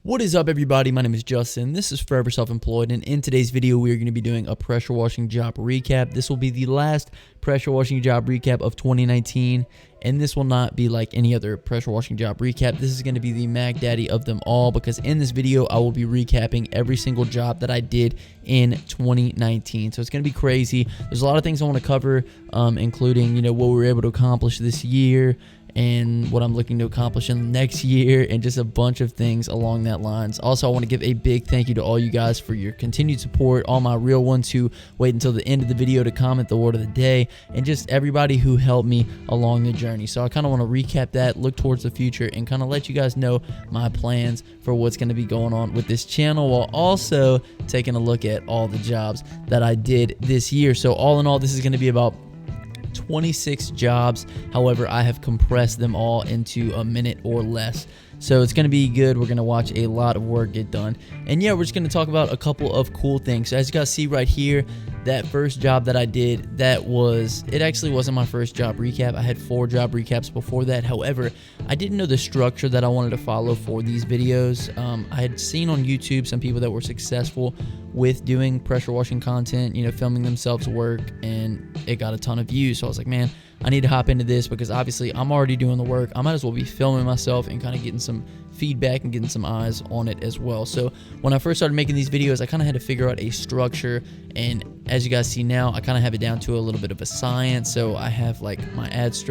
What is up, everybody? My name is Justin. This is Forever Self-Employed, and in today's video we are going to be doing a pressure washing job recap. This will be the last pressure washing job recap of 2019, and this will not be like any other pressure washing job recap. This is going to be the Mac Daddy of them all, because in this video I will be recapping every single job that I did in 2019. So it's going to be crazy. There's a lot of things I want to cover, including what we were able to accomplish this year, and what I'm looking to accomplish in the next year, and just a bunch of things along that lines. Also, I want to give a big thank you to all you guys for your continued support, all my real ones who wait until the end of the video to comment the word of the day, and just everybody who helped me along the journey. So I kind of want to recap that, look towards the future, and kind of let you guys know my plans for what's going to be going on with this channel, while also taking a look at all the jobs that I did this year. So all in all, this is going to be about 26 jobs. However, I have compressed them all into a minute or less. So it's going to be good. We're going to watch a lot of work get done. And yeah, we're just going to talk about a couple of cool things. So as you guys see right here, that first job that I did, it actually wasn't my first job recap. I had 4 job recaps before that. However, I didn't know the structure that I wanted to follow for these videos. I had seen on YouTube some people that were successful with doing pressure washing content, filming themselves work, and it got a ton of views. So I was like, man, I need to hop into this, because obviously I'm already doing the work. I might as well be filming myself and kind of getting some feedback and getting some eyes on it as well. So when I first started making these videos, I kind of had to figure out a structure, and as you guys see now, I kind of have it down to a little bit of a science. So I have like my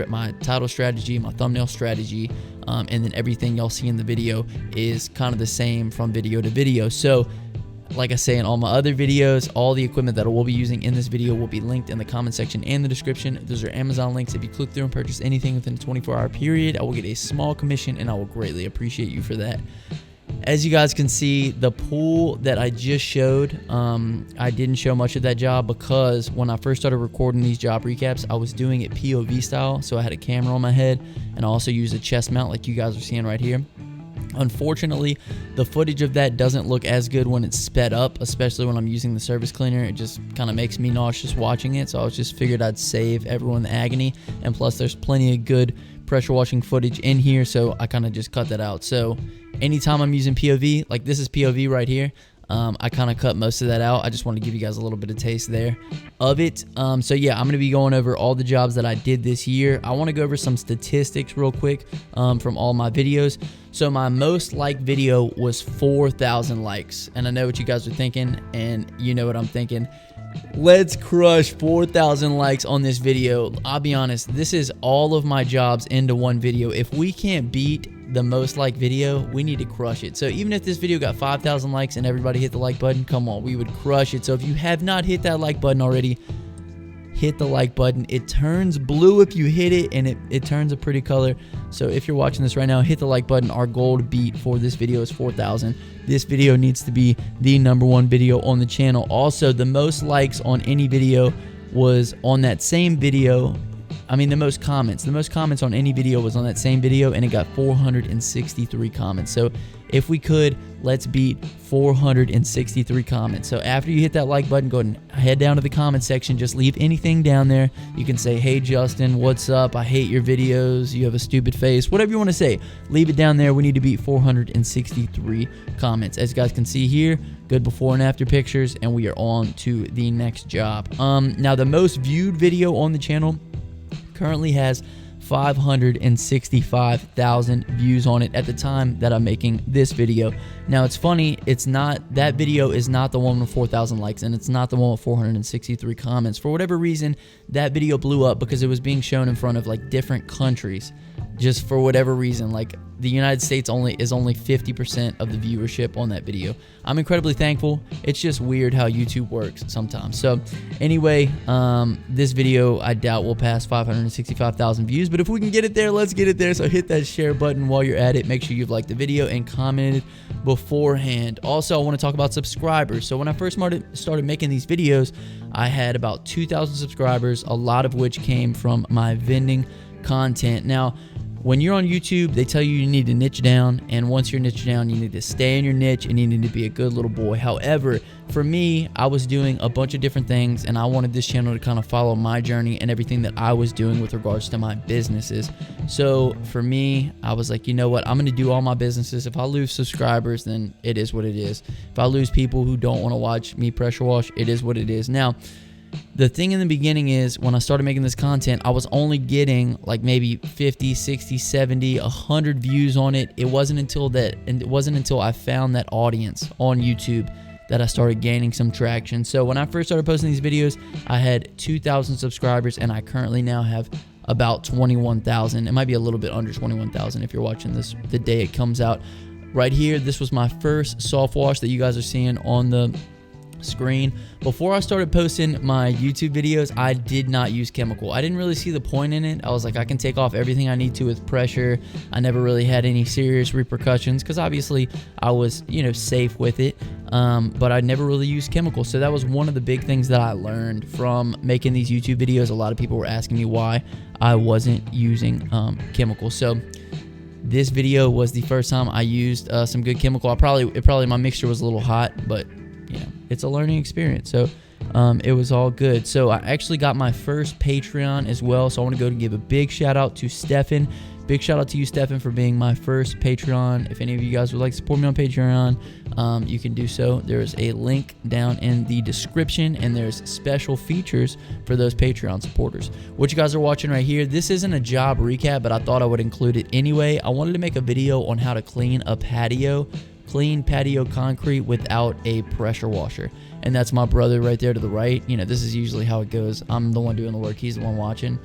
my title strategy, my thumbnail strategy, and then everything y'all see in the video is kind of the same from video to video. So like I say in all my other videos, all the equipment that I will be using in this video will be linked in the comment section and the description. Those are Amazon links. If you click through and purchase anything within a 24-hour period, I will get a small commission, and I will greatly appreciate you for that. As you guys can see, the pool that I just showed, I didn't show much of that job, because when I first started recording these job recaps, I was doing it POV style. So I had a camera on my head, and I also used a chest mount like you guys are seeing right here. Unfortunately, the footage of that doesn't look as good when it's sped up, especially when I'm using the surface cleaner. It just kind of makes me nauseous watching it, so I just figured I'd save everyone the agony, and plus there's plenty of good pressure washing footage in here, so I kind of just cut that out. So anytime I'm using POV, like this is POV right here, I kind of cut most of that out. I just want to give you guys a little bit of taste there of it. So yeah, I'm going to be going over all the jobs that I did this year. I want to go over some statistics real quick from all my videos. So my most liked video was 4,000 likes. And I know what you guys are thinking, and you know what I'm thinking. Let's crush 4,000 likes on this video. I'll be honest, this is all of my jobs into one video. If we can't beat the most liked video, we need to crush it. So even if this video got 5,000 likes and everybody hit the like button, come on, we would crush it. So if you have not hit that like button already, hit the like button. It turns blue if you hit it, and it turns a pretty color. So if you're watching this right now, hit the like button. Our goal to beat for this video is 4,000. This video needs to be the #1 video on the channel. Also, the most likes on any video was on that same video. I mean, the most comments on any video was on that same video, and it got 463 comments. So if we could, let's beat 463 comments. So after you hit that like button, go ahead and head down to the comment section. Just leave anything down there. You can say, hey Justin, what's up? I hate your videos. You have a stupid face. Whatever you want to say, leave it down there. We need to beat 463 comments. As you guys can see here, good before and after pictures, and we are on to the next job. Now the most viewed video on the channel currently has 565,000 views on it at the time that I'm making this video. Now it's funny, that video is not the one with 4,000 likes, and it's not the one with 463 comments. For whatever reason, that video blew up because it was being shown in front of like different countries. Just for whatever reason, like the United States is only 50% of the viewership on that video. I'm incredibly thankful. It's just weird how YouTube works sometimes. So anyway, this video I doubt will pass 565,000 views, but if we can get it there, let's get it there. So hit that share button while you're at it. Make sure you've liked the video and commented beforehand. Also, I want to talk about subscribers. So when I first started making these videos, I had about 2,000 subscribers, a lot of which came from my vending content. Now, when you're on YouTube, they tell you need to niche down, and once you're niche down, you need to stay in your niche and you need to be a good little boy. However, for me, I was doing a bunch of different things, and I wanted this channel to kind of follow my journey and everything that I was doing with regards to my businesses. So for me, I was like, you know what, I'm going to do all my businesses. If I lose subscribers, then it is what it is. If I lose people who don't want to watch me pressure wash, it is what it is. Now, the thing in the beginning is when I started making this content, I was only getting like maybe 50, 60, 70, 100 views on it. It wasn't until I found that audience on YouTube that I started gaining some traction. So when I first started posting these videos, I had 2,000 subscribers, and I currently now have about 21,000. It might be a little bit under 21,000 if you're watching this the day it comes out. Right here, this was my first soft wash that you guys are seeing on the screen. Before I started posting my YouTube videos, I did not use chemical. I didn't really see the point in it. I was like, I can take off everything I need to with pressure. I never really had any serious repercussions because obviously I was, safe with it. But I never really used chemicals. So that was one of the big things that I learned from making these YouTube videos. A lot of people were asking me why I wasn't using chemicals. So this video was the first time I used some good chemical. My mixture was a little hot, but it's a learning experience. So it was all good. So I actually got my first Patreon as well. So I want to go and give a big shout out to Stefan. Big shout out to you, Stefan, for being my first Patreon. If any of you guys would like to support me on Patreon, you can do so. There's a link down in the description, and there's special features for those Patreon supporters. What you guys are watching right here, this isn't a job recap, but I thought I would include it anyway. I wanted to make a video on how to clean a patio, clean patio concrete without a pressure washer. And that's my brother right there to the right. This is usually how it goes. I'm the one doing the work. He's the one watching.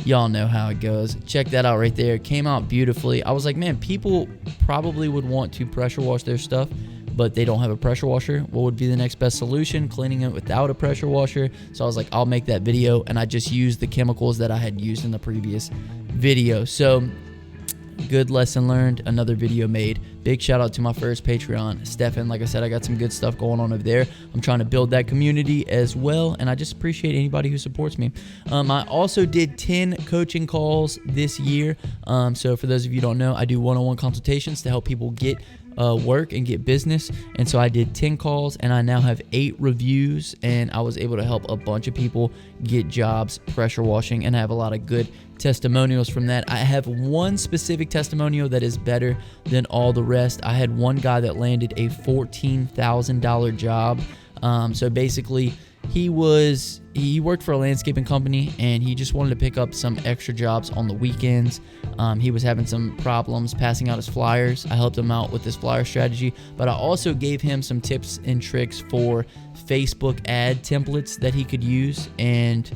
Y'all know how it goes. Check that out right there. Came out beautifully. I was like, man, people probably would want to pressure wash their stuff, but they don't have a pressure washer. What would be the next best solution? Cleaning it without a pressure washer. So I was like, I'll make that video, and I just used the chemicals that I had used in the previous video. So good lesson learned, another video made. Big shout out to my first Patreon, Stefan. Like I said, I got some good stuff going on over there. I'm trying to build that community as well, and I just appreciate anybody who supports me. I also did 10 coaching calls this year. So for those of you who don't know, I do one-on-one consultations to help people get work and get business. And so I did 10 calls, and I now have 8 reviews, and I was able to help a bunch of people get jobs pressure washing, and I have a lot of good testimonials from that. I have one specific testimonial that is better than all the rest. I had one guy that landed a $14,000 job. So basically he worked for a landscaping company, and he just wanted to pick up some extra jobs on the weekends. He was having some problems passing out his flyers. I helped him out with this flyer strategy, but I also gave him some tips and tricks for Facebook ad templates that he could use, and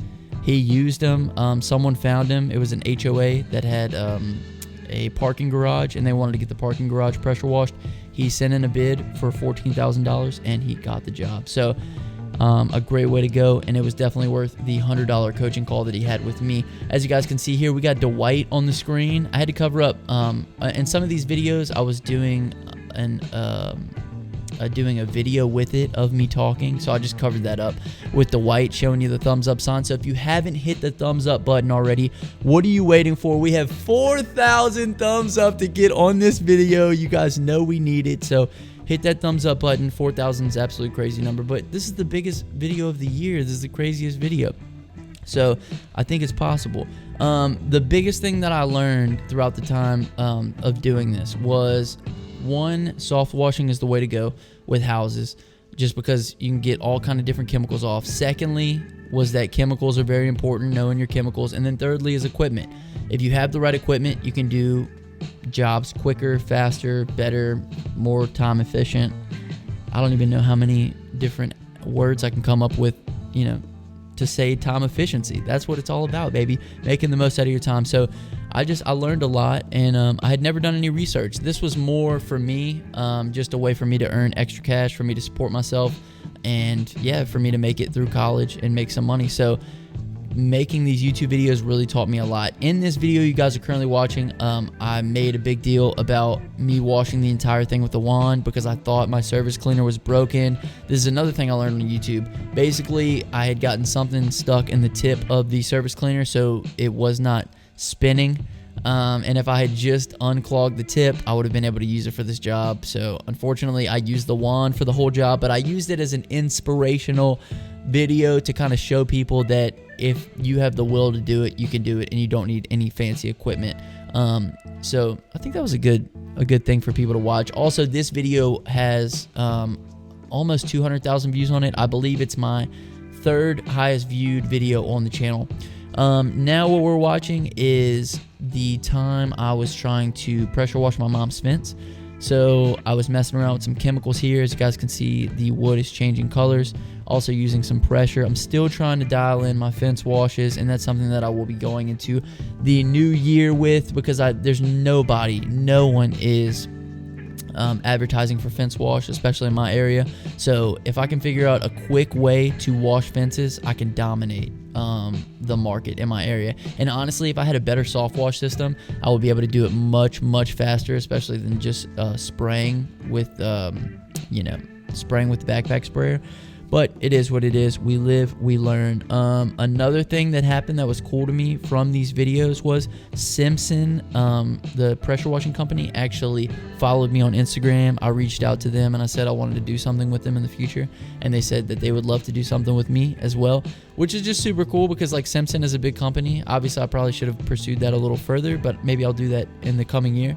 he used them. Someone found him. It was an HOA that had a parking garage, and they wanted to get the parking garage pressure washed. He sent in a bid for $14,000, and he got the job. So a great way to go, and it was definitely worth the $100 coaching call that he had with me. As you guys can see here, we got Dwight on the screen. I had to cover up in some of these videos. I was doing a video with it of me talking, so I just covered that up with the white, showing you the thumbs up sign. So if you haven't hit the thumbs up button already, what are you waiting for? We have 4,000 thumbs up to get on this video. You guys know we need it, so hit that thumbs up button. 4,000 is absolutely crazy number, but this is the biggest video of the year. This is the craziest video, so I think it's possible. The biggest thing that I learned throughout the time of doing this was, one, soft washing is the way to go with houses, just because you can get all kind of different chemicals off. Secondly, was that chemicals are very important, knowing your chemicals. And then thirdly is equipment. If you have the right equipment, you can do jobs quicker, faster, better, more time efficient. I don't even know how many different words I can come up with, to say time efficiency. That's what it's all about, baby. Making the most out of your time. So I learned a lot, and I had never done any research. This was more for me, just a way for me to earn extra cash, for me to support myself, and for me to make it through college and make some money. So making these YouTube videos really taught me a lot. In this video you guys are currently watching, I made a big deal about me washing the entire thing with the wand because I thought my surface cleaner was broken. This is another thing I learned on YouTube. Basically, I had gotten something stuck in the tip of the surface cleaner, so it was not spinning. And if I had just unclogged the tip, I would have been able to use it for this job. So unfortunately, I used the wand for the whole job, but I used it as an inspirational video to kind of show people that if you have the will to do it, you can do it, and you don't need any fancy equipment. So I think that was a good thing for people to watch. Also, this video has almost 200,000 views on it. I believe it's my third highest viewed video on the channel. Now what we're watching is the time I was trying to pressure wash my mom's fence. So I was messing around with some chemicals here. As you guys can see, the wood is changing colors. Also using some pressure. I'm still trying to dial in my fence washes, and that's something that I will be going into the new year with, because there's no one is advertising for fence wash, especially in my area. So if I can figure out a quick way to wash fences, I can dominate the market in my area. And honestly, if I had a better soft wash system, I would be able to do it much faster, especially than just spraying with spraying with the backpack sprayer. But it is what it is. We live, we learn. Another thing that happened that was cool to me from these videos was Simpson, the pressure washing company, actually followed me on Instagram. I reached out to them and I said I wanted to do something with them in the future, and they said that they would love to do something with me as well, which is just super cool because like Simpson is a big company. Obviously, I probably should have pursued that a little further, but maybe I'll do that in the coming year.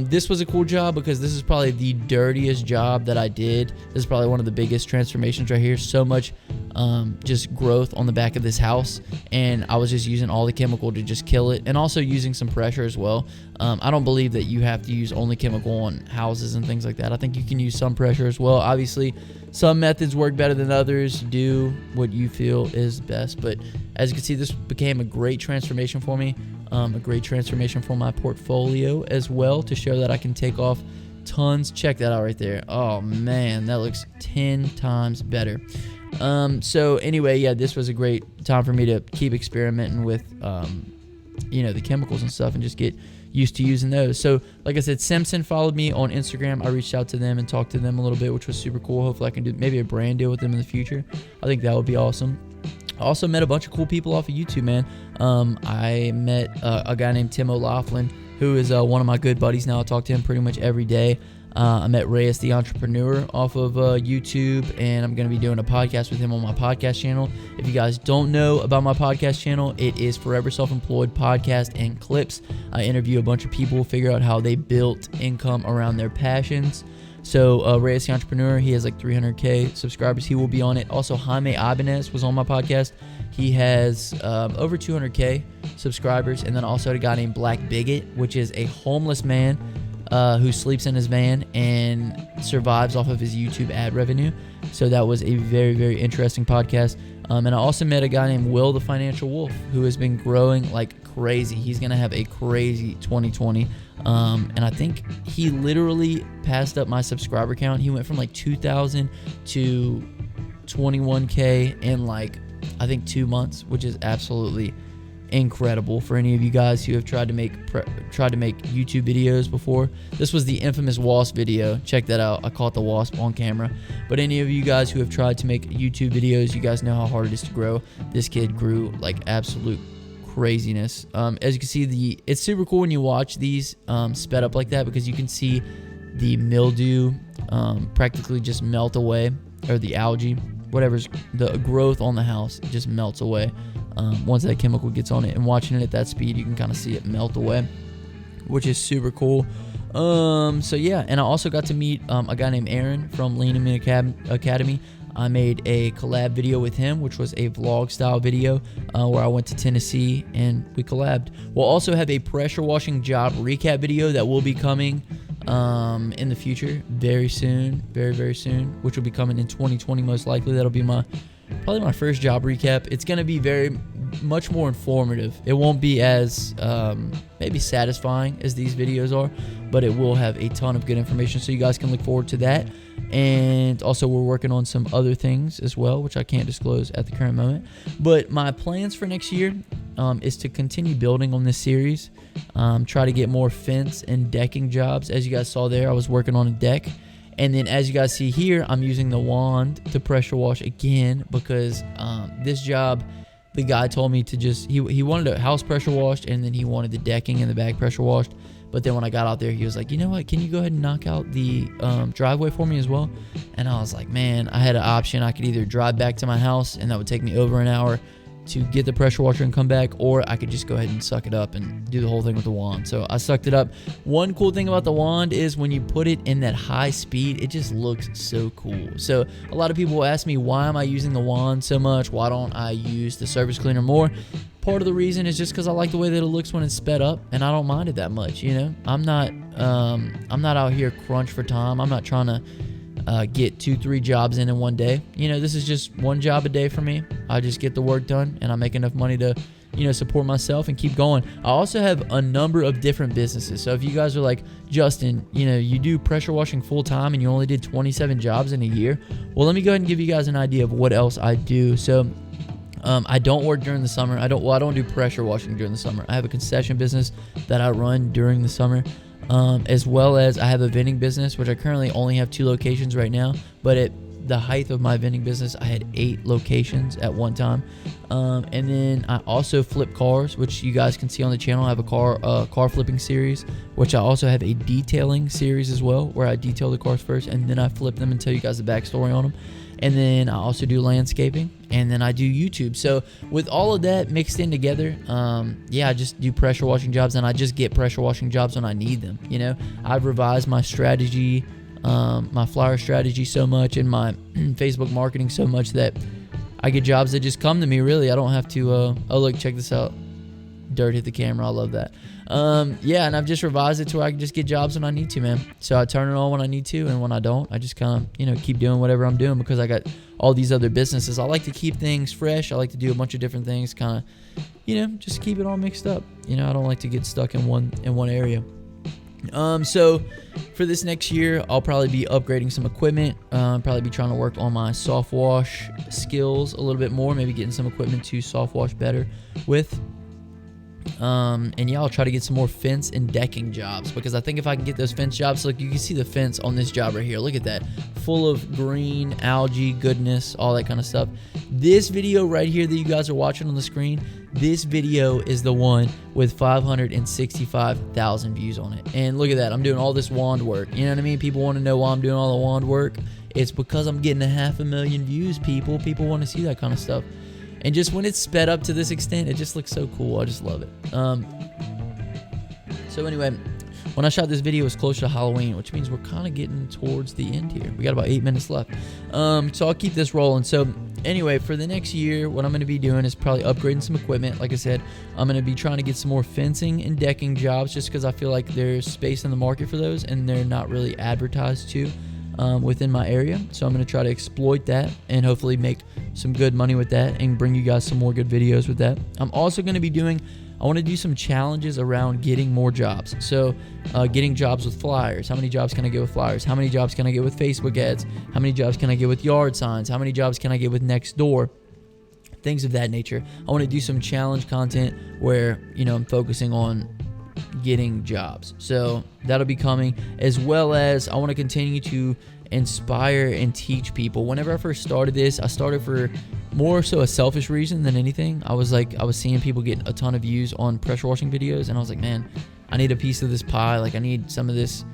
This was a cool job because this is probably the dirtiest job that I did. This is probably one of the biggest transformations right here. So much just growth on the back of this house, and I was just using all the chemical to just kill it, and also using some pressure as well. I don't believe that you have to use only chemical on houses and things like that. I think you can use some pressure as well. Obviously, some methods work better than others. Do what you feel is best. But as you can see, this became a great transformation for me. A great transformation for my portfolio as well, to show that I can take off tons. Check that out right there. Oh man, that looks 10 times better. So anyway, yeah, this was a great time for me to keep experimenting with the chemicals and stuff, and just get used to using those. So like I said, Simpson followed me on Instagram. I reached out to them and talked to them a little bit, which was super cool. Hopefully I can do maybe a brand deal with them in the future. I think that would be awesome. I also met a bunch of cool people off of YouTube, man. I met a guy named Tim O'Laughlin, who is one of my good buddies now. I talk to him pretty much every day. I met Reyes the Entrepreneur off of YouTube, and I'm going to be doing a podcast with him on my podcast channel. If you guys don't know about my podcast channel, it is Forever Self-Employed Podcast and Clips. I interview a bunch of people, figure out how they built income around their passions. So Reyes the Entrepreneur, he has like 300K subscribers. He will be on it. Also, Jaime Ibanez was on my podcast. He has over 200K subscribers. And then also a guy named Black Bigot, which is a homeless man who sleeps in his van and survives off of his YouTube ad revenue. So that was a very interesting podcast. And I also met a guy named Will the Financial Wolf, who has been growing like crazy. He's going to have a crazy 2020. And I think he literally passed up my subscriber count. He went from like 2,000 to 21K in like, I think 2 months, which is absolutely incredible for any of you guys who have tried to make YouTube videos before. This was the infamous wasp video. Check that out. I caught the wasp on camera. But any of you guys who have tried to make YouTube videos, you guys know how hard it is to grow. This kid grew like absolute craziness. As you can see, it's super cool when you watch these sped up like that, because you can see the mildew practically just melt away, or the algae, whatever's the growth on the house, it just melts away once that chemical gets on it. And watching it at that speed, you can kind of see it melt away, which is super cool. So yeah, and I also got to meet a guy named Aaron from Lean and Mean Academy. I made a collab video with him, which was a vlog style video where I went to Tennessee and we collabed. We'll also have a pressure washing job recap video that will be coming in the future very soon, very soon, which will be coming in 2020 most likely. That'll be probably my first job recap. It's going to be very much more informative. It won't be as maybe satisfying as these videos are, but it will have a ton of good information, so you guys can look forward to that. And also we're working on some other things as well, which I can't disclose at the current moment. But my plans for next year is to continue building on this series, try to get more fence and decking jobs. As you guys saw there, I was working on a deck. And then as you guys see here, I'm using the wand to pressure wash again, because this job the guy told me to just, he wanted a house pressure washed, and then he wanted the decking and the back pressure washed. But then when I got out there, he was like, you know what, can you go ahead and knock out the driveway for me as well? And I was like, man, I had an option. I could either drive back to my house, and that would take me over an hour to get the pressure washer and come back, or I could just go ahead and suck it up and do the whole thing with the wand. So I sucked it up. One cool thing about the wand is when you put it in that high speed, it just looks so cool. So a lot of people will ask me, why am I using the wand so much? Why don't I use the surface cleaner more? Part of the reason is just because I like the way that it looks when it's sped up, and I don't mind it that much. You know, I'm not out here crunch for time. I'm not trying to get 2-3 jobs in one day. You know, this is just one job a day for me. I just get the work done, and I make enough money to, you know, support myself and keep going. I also have a number of different businesses. So if you guys are like, Justin, you know, you do pressure washing full time and you only did 27 jobs in a year. Well, let me go ahead and give you guys an idea of what else I do. So I don't work during the summer. I don't do pressure washing during the summer. I have a concession business that I run during the summer. As well as I have a vending business, which I currently only have 2 locations right now, but at the height of my vending business, I had 8 locations at one time. And then I also flip cars, which you guys can see on the channel. I have a car flipping series, which I also have a detailing series as well, where I detail the cars first and then I flip them and tell you guys the backstory on them. And then I also do landscaping, and then I do YouTube. So with all of that mixed in together, I just do pressure washing jobs, and I just get pressure washing jobs when I need them. You know, I've revised my strategy, my flyer strategy so much, and my Facebook marketing so much that I get jobs that just come to me. Really, I don't have to. Oh look, check this out. Dirt hit the camera. I love that. And I've just revised it to where I can just get jobs when I need to, man. So I turn it on when I need to, and when I don't, I just kind of, you know, keep doing whatever I'm doing because I got all these other businesses. I like to keep things fresh. I like to do a bunch of different things, kind of, you know, just keep it all mixed up. You know, I don't like to get stuck in one area. So for this next year, I'll probably be upgrading some equipment, probably be trying to work on my soft wash skills a little bit more, maybe getting some equipment to soft wash better with. I'll try to get some more fence and decking jobs, because I think if I can get those fence jobs, look, you can see the fence on this job right here. Look at that, full of green algae goodness, all that kind of stuff. This video right here that you guys are watching on the screen, this video is the one with 565,000 views on it. And look at that, I'm doing all this wand work. You know what I mean? People want to know why I'm doing all the wand work. It's because I'm getting 500,000 views, people. People want to see that kind of stuff. And just when it's sped up to this extent, it just looks so cool. I just love it. So anyway, when I shot this video, it was closer to Halloween, which means we're kind of getting towards the end here. We got about 8 minutes left. So I'll keep this rolling. So anyway, for the next year, what I'm going to be doing is probably upgrading some equipment. Like I said, I'm going to be trying to get some more fencing and decking jobs, just because I feel like there's space in the market for those, and they're not really advertised to within my area. So I'm going to try to exploit that and hopefully make some good money with that and bring you guys some more good videos with that. I'm also going to be I want to do some challenges around getting more jobs. So getting jobs with flyers. How many jobs can I get with flyers? How many jobs can I get with Facebook ads? How many jobs can I get with yard signs? How many jobs can I get with next door? Things of that nature. I want to do some challenge content where, you know, I'm focusing on getting jobs. So that'll be coming, as well as I want to continue to inspire and teach people. Whenever I first started this, I started for more so a selfish reason than anything. I was seeing people get a ton of views on pressure washing videos, and I was like, man, I need a piece of this pie. Like, I need some of this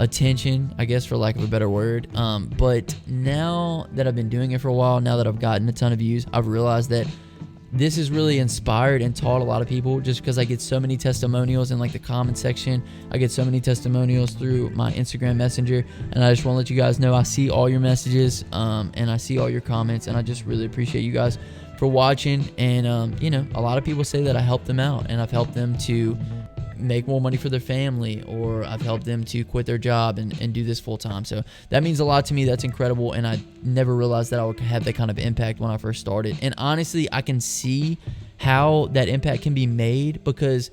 attention, I guess, for lack of a better word. But now that I've been doing it for a while, now that I've gotten a ton of views, I've realized that this has really inspired and taught a lot of people, just because I get so many testimonials in like the comment section. I get so many testimonials through my Instagram Messenger, and I just want to let you guys know I see all your messages, and I see all your comments, and I just really appreciate you guys for watching. And you know, a lot of people say that I helped them out, and I've helped them to make more money for their family, or I've helped them to quit their job and do this full time. So that means a lot to me. That's incredible, and I never realized that I would have that kind of impact when I first started. And honestly, I can see how that impact can be made, because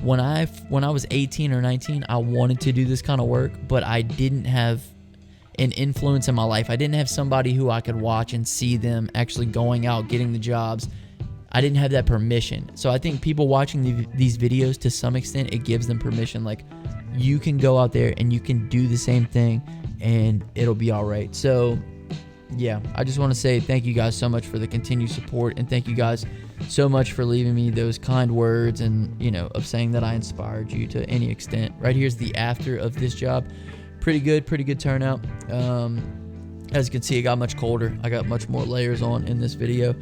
when I was 18 or 19, I wanted to do this kind of work, but I didn't have an influence in my life. I didn't have somebody who I could watch and see them actually going out, getting the jobs. I didn't have that permission. So I think people watching these videos, to some extent, it gives them permission. Like, you can go out there and you can do the same thing and it'll be all right. So yeah, I just want to say thank you guys so much for the continued support, and thank you guys so much for leaving me those kind words and, of saying that I inspired you to any extent. Right here's the after of this job. Pretty good turnout. As you can see, it got much colder. I got much more layers on in this video.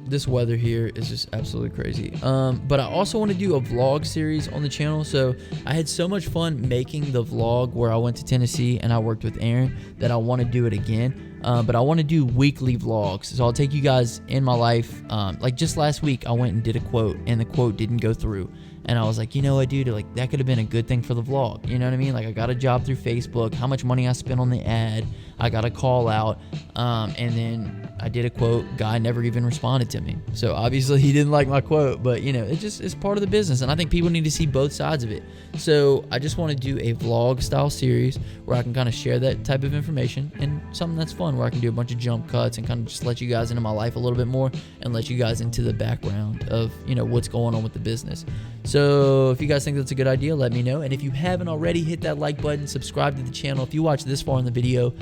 This weather here is just absolutely crazy. But I also want to do a vlog series on the channel. So I had so much fun making the vlog where I went to Tennessee and I worked with Aaron that I want to do it again. But I want to do weekly vlogs. So I'll take you guys in my life. Like just last week, I went and did a quote and the quote didn't go through. And I was like, you know what, dude, like that could have been a good thing for the vlog. You know what I mean? Like I got a job through Facebook, how much money I spent on the ad, I got a call out, and then I did a quote, guy never even responded to me. So obviously he didn't like my quote, but it's part of the business. And I think people need to see both sides of it. So I just want to do a vlog style series where I can kind of share that type of information and something that's fun where I can do a bunch of jump cuts and kind of just let you guys into my life a little bit more and let you guys into the background of, what's going on with the business. So if you guys think that's a good idea, let me know. And if you haven't already, hit that like button, subscribe to the channel. If you watch this far in the video,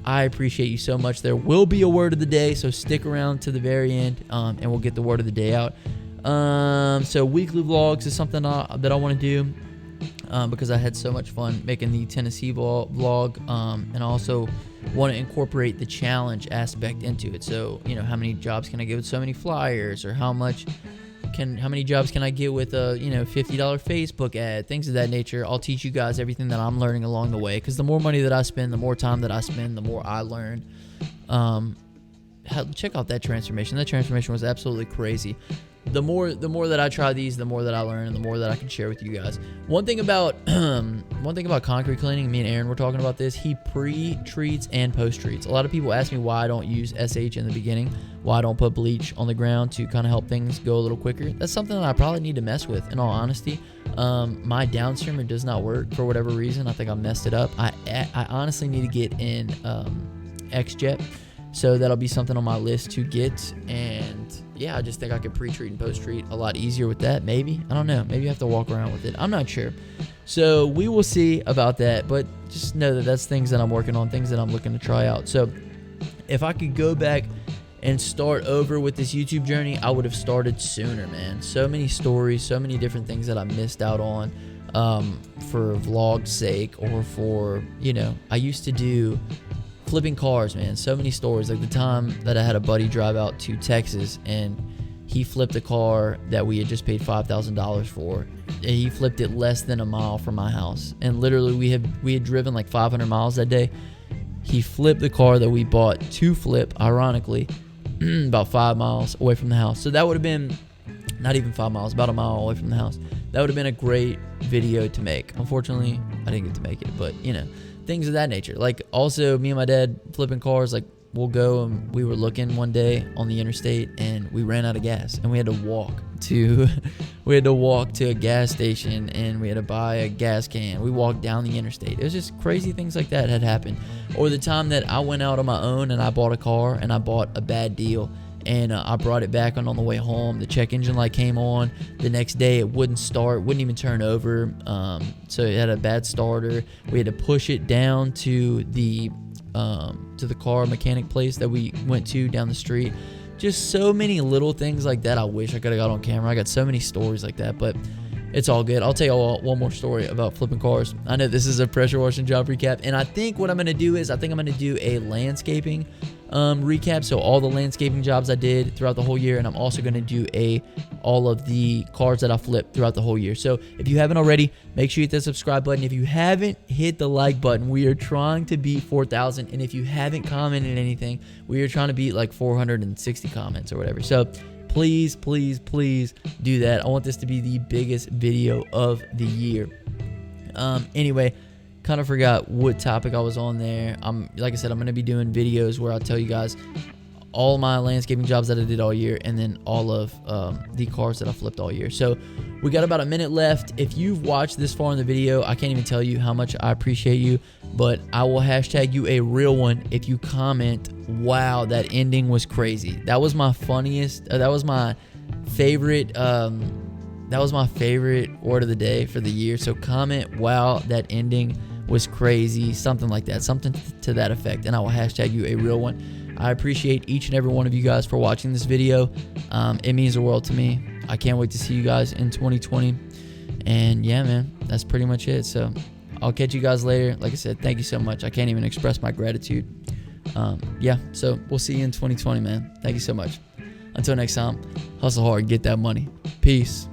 I appreciate you so much. There will be a word of the day, so stick around to the very end, and we'll get the word of the day out. So weekly vlogs is something that I want to do because I had so much fun making the Tennessee vlog, and I also want to incorporate the challenge aspect into it. So, how many jobs can I get with so many flyers, or how many jobs can I get with a $50 Facebook ad, things of that nature. I'll teach you guys everything that I'm learning along the way, because the more money that I spend, the more time that I spend, the more I learn. Check out that transformation. That transformation was absolutely crazy. The more that I try these, the more that I learn, and the more that I can share with you guys. One thing about concrete cleaning, me and Aaron were talking about this. He pre-treats and post-treats. A lot of people ask me why I don't use SH in the beginning, why I don't put bleach on the ground to kind of help things go a little quicker. That's something that I probably need to mess with, in all honesty. My downstreamer does not work for whatever reason. I think I messed it up. I honestly need to get in XJet. So that'll be something on my list to get. And yeah, I just think I could pre-treat and post-treat a lot easier with that. Maybe. I don't know. Maybe I have to walk around with it. I'm not sure. So we will see about that. But just know that that's things that I'm working on, things that I'm looking to try out. So if I could go back and start over with this YouTube journey, I would have started sooner, man. So many stories, so many different things that I missed out on for vlog's sake, or for, I used to do flipping cars, man. So many stories. Like the time that I had a buddy drive out to Texas and he flipped a car that we had just paid $5,000 for. He flipped it less than a mile from my house, and literally we had driven like 500 miles that day. He flipped the car that we bought to flip, ironically, about 5 miles away from the house. So that would have been not even 5 miles, about a mile away from the house. That would have been a great video to make. Unfortunately, I didn't get to make it, but things of that nature. Like also me and my dad flipping cars, like we'll go, and we were looking one day on the interstate and we ran out of gas and we had to walk to a gas station, and we had to buy a gas can. We walked down the interstate. It was just crazy things like that had happened. Or the time that I went out on my own and I bought a car and I bought a bad deal, and I brought it back on the way home. The check engine light came on. The next day it wouldn't start, wouldn't even turn over. So it had a bad starter. We had to push it down to the car mechanic place that we went to down the street. Just so many little things like that I wish I could have got on camera. I got so many stories like that, but it's all good. I'll tell you all one more story about flipping cars. I know this is a pressure washing job recap, and I think what I'm going to do is I'm going to do a landscaping recap. So all the landscaping jobs I did throughout the whole year, and I'm also going to do all of the cars that I flipped throughout the whole year. So if you haven't already, make sure you hit the subscribe button. If you haven't, hit the like button. We are trying to beat 4,000, and if you haven't commented anything, we are trying to beat like 460 comments or whatever. So please do that. I want this to be the biggest video of the year. Anyway, kind of forgot what topic I was on there. Like I said, I'm going to be doing videos where I'll tell you guys all my landscaping jobs that I did all year, and then all of the cars that I flipped all year. So we got about a minute left. If you've watched this far in the video, I can't even tell you how much I appreciate you, but I will hashtag you a real one if you comment, wow, that ending was crazy. That was my funniest, that was my favorite word of the day for the year. So comment, wow, that ending was crazy, something like that, something to that effect, and I will hashtag you a real one. I appreciate each and every one of you guys for watching this video. It means the world to me. I can't wait to see you guys in 2020. And yeah, man, that's pretty much it. So I'll catch you guys later. Like I said, thank you so much. I can't even express my gratitude. Yeah, so we'll see you in 2020, man. Thank you so much. Until next time, hustle hard, get that money. Peace.